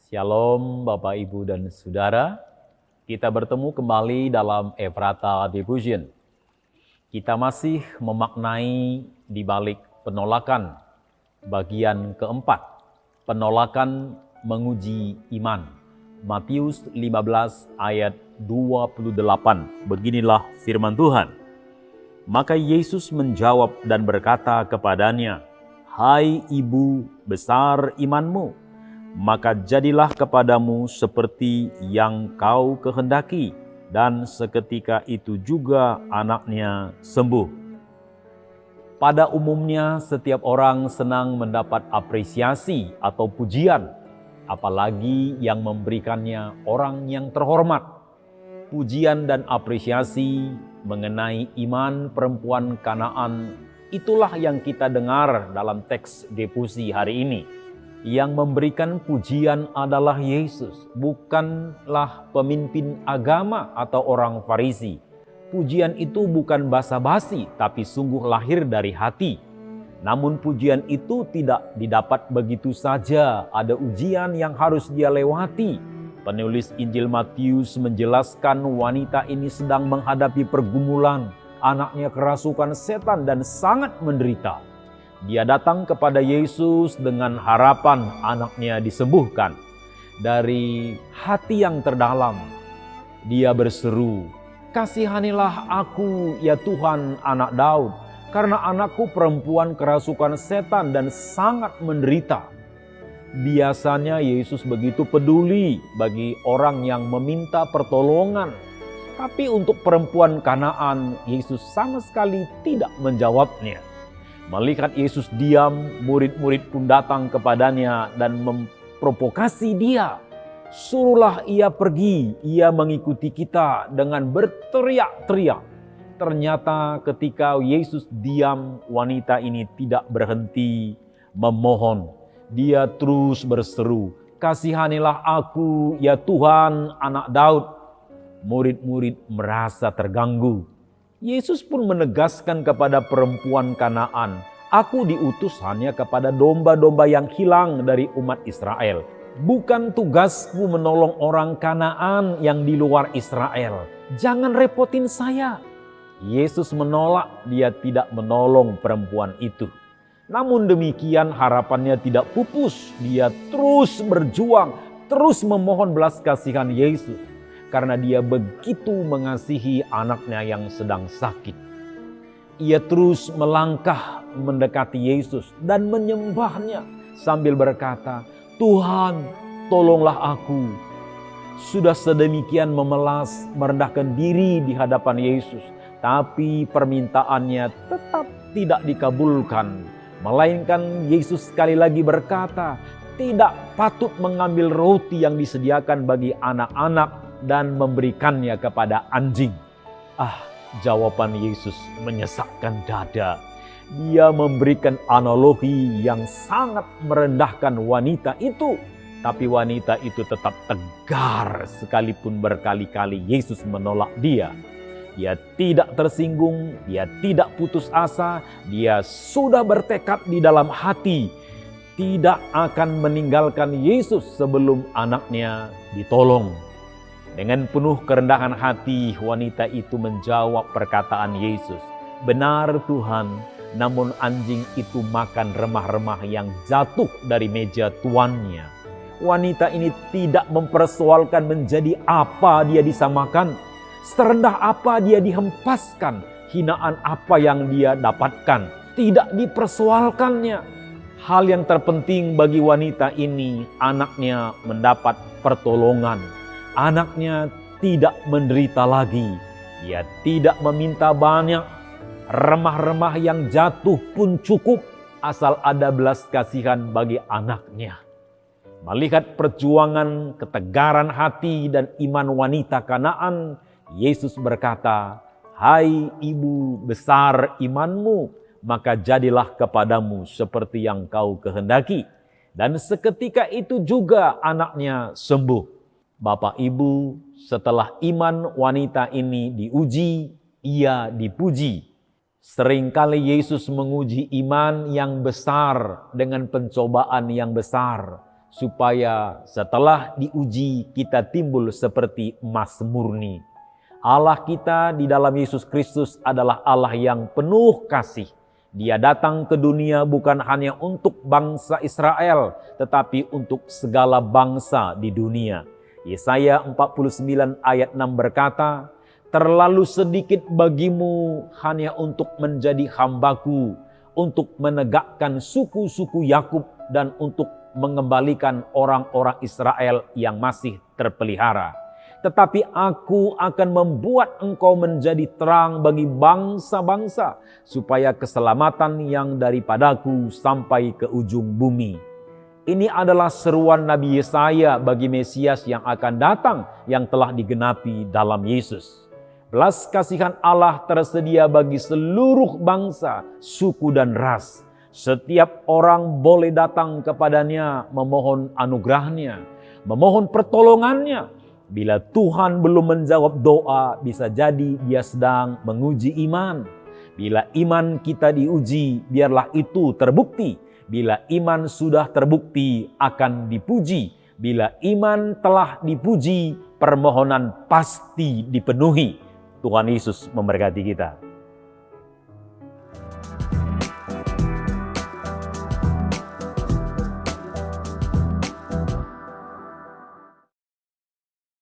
Shalom Bapak, Ibu, dan Saudara. Kita bertemu kembali dalam Ephrata Devotion. Kita masih memaknai di balik penolakan bagian keempat. Penolakan menguji iman. Matius 15 ayat 28. Beginilah firman Tuhan. Maka Yesus menjawab dan berkata kepadanya, "Hai ibu, besar imanmu, maka jadilah kepadamu seperti yang kau kehendaki." Dan seketika itu juga anaknya sembuh. Pada umumnya setiap orang senang mendapat apresiasi atau pujian, apalagi yang memberikannya orang yang terhormat. Pujian dan apresiasi mengenai iman perempuan Kanaan, itulah yang kita dengar dalam teks devosi hari ini. Yang memberikan pujian adalah Yesus, bukanlah pemimpin agama atau orang Farisi. Pujian itu bukan basa-basi, tapi sungguh lahir dari hati. Namun pujian itu tidak didapat begitu saja, ada ujian yang harus dia lewati. Penulis Injil Matius menjelaskan wanita ini sedang menghadapi pergumulan, anaknya kerasukan setan dan sangat menderita. Dia datang kepada Yesus dengan harapan anaknya disembuhkan. Dari hati yang terdalam, dia berseru, "Kasihanilah aku ya Tuhan, anak Daud, karena anakku perempuan kerasukan setan dan sangat menderita." Biasanya Yesus begitu peduli bagi orang yang meminta pertolongan. Tapi untuk perempuan Kanaan, Yesus sama sekali tidak menjawabnya. Melihat Yesus diam, murid-murid pun datang kepadanya dan memprovokasi dia. "Suruhlah ia pergi, ia mengikuti kita," dengan berteriak-teriak. Ternyata ketika Yesus diam, wanita ini tidak berhenti memohon. Dia terus berseru, "Kasihanilah aku ya Tuhan, anak Daud." Murid-murid merasa terganggu. Yesus pun menegaskan kepada perempuan Kanaan, "Aku diutus hanya kepada domba-domba yang hilang dari umat Israel. Bukan tugasku menolong orang Kanaan yang di luar Israel. Jangan repotin saya." Yesus menolak, dia tidak menolong perempuan itu. Namun demikian harapannya tidak pupus. Dia terus berjuang, terus memohon belas kasihan Yesus. Karena dia begitu mengasihi anaknya yang sedang sakit. Ia terus melangkah mendekati Yesus dan menyembahnya sambil berkata, "Tuhan, tolonglah aku." Sudah sedemikian memelas, merendahkan diri di hadapan Yesus. Tapi permintaannya tetap tidak dikabulkan. Melainkan Yesus sekali lagi berkata, tidak patut mengambil roti yang disediakan bagi anak-anak dan memberikannya kepada anjing. Jawaban Yesus menyesakkan dada. Dia memberikan analogi yang sangat merendahkan wanita itu. Tapi wanita itu tetap tegar sekalipun berkali-kali Yesus menolak dia. Dia tidak tersinggung, dia tidak putus asa, dia sudah bertekad di dalam hati tidak akan meninggalkan Yesus sebelum anaknya ditolong. Dengan penuh kerendahan hati, wanita itu menjawab perkataan Yesus. "Benar Tuhan, namun anjing itu makan remah-remah yang jatuh dari meja tuannya." Wanita ini tidak mempersoalkan menjadi apa dia disamakan, serendah apa dia dihempaskan, hinaan apa yang dia dapatkan. Tidak dipersoalkannya. Hal yang terpenting bagi wanita ini, anaknya mendapat pertolongan. Anaknya tidak menderita lagi. Ia tidak meminta banyak. Remah-remah yang jatuh pun cukup asal ada belas kasihan bagi anaknya. Melihat perjuangan, ketegaran hati dan iman wanita Kanaan, Yesus berkata, "Hai ibu, besar imanmu, maka jadilah kepadamu seperti yang kau kehendaki." Dan seketika itu juga anaknya sembuh. Bapak Ibu, setelah iman wanita ini diuji, ia dipuji. Seringkali Yesus menguji iman yang besar dengan pencobaan yang besar. supaya setelah diuji kita timbul seperti emas murni. Allah kita di dalam Yesus Kristus adalah Allah yang penuh kasih. Dia datang ke dunia bukan hanya untuk bangsa Israel, tetapi untuk segala bangsa di dunia. Yesaya 49 ayat 6 berkata, "Terlalu sedikit bagimu hanya untuk menjadi hambaku, untuk menegakkan suku-suku Yakub dan untuk mengembalikan orang-orang Israel yang masih terpelihara. Tetapi aku akan membuat engkau menjadi terang bagi bangsa-bangsa, supaya keselamatan yang daripadaku sampai ke ujung bumi." Ini adalah seruan Nabi Yesaya bagi Mesias yang akan datang, yang telah digenapi dalam Yesus. Belas kasihan Allah tersedia bagi seluruh bangsa, suku dan ras. Setiap orang boleh datang kepadanya memohon anugerahnya, memohon pertolongannya. Bila Tuhan belum menjawab doa, bisa jadi dia sedang menguji iman. Bila iman kita diuji, biarlah itu terbukti. Bila iman sudah terbukti, akan dipuji. Bila iman telah dipuji, permohonan pasti dipenuhi. Tuhan Yesus memberkati kita.